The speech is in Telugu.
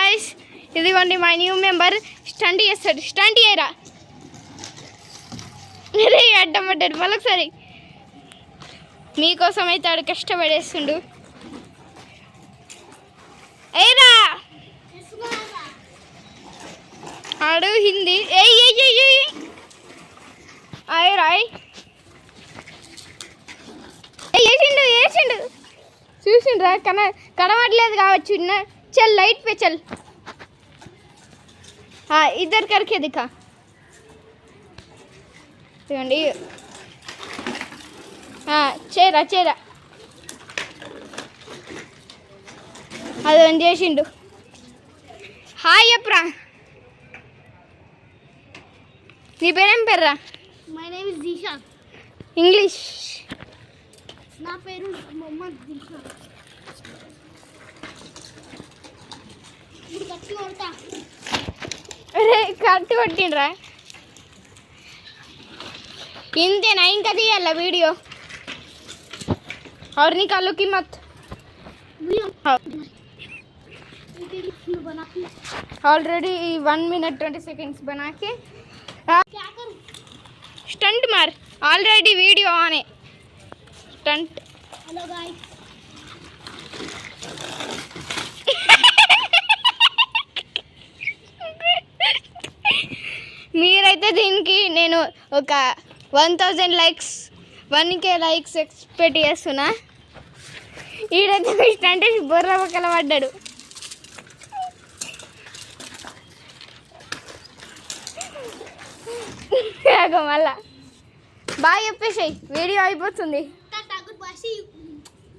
గాయస్, ఇదిగోండి మా న్యూ మెంబర్ స్టంట్ చేస్తాడు. స్టంట్ చేయరా రే అడ్డం పడ్డాడు. మళ్ళొకసారి మీకోసం అయితే ఆడు కష్టపడేస్తుండు. ఏరా ఆడు హిందీ రాయ్ వేసిండు వేసిండు చూసిండ్రా కనబడలేదు కావచ్చు. చల్ లైట్ पे चल. इधर करके दिखा. చూడండి చేరా చేరా అదని చేసిండు. హాయ్ అప్రా, నీ పేరేం పేర్రా? My name is Dishan. English. నా పేరు మొహమ్మద్ దిషాన్. కట్టి కొడతా. అరే కట్టి కొట్టిండ్రా. ఇంతేనా? ఇంకా తీయాల వీడియో? और निकालो की मत. ऑलरेडी 1 मिनट 20 सेकंड्स बना के क्या करूं? स्टंट मार. ऑलरेडी वीडियो ऑन है. स्टंट. Hello guys. మీరైతే దీనికి నేను ఒక 1000 లైక్స్ 1K లైక్స్ ఎక్స్పెక్ట్ చేస్తున్నా. ఈడైతే స్టంట్ బొర్ర పక్కల పడ్డాడు. మళ్ళా బాగా చెప్పేసాయి, వీడియో అయిపోతుంది.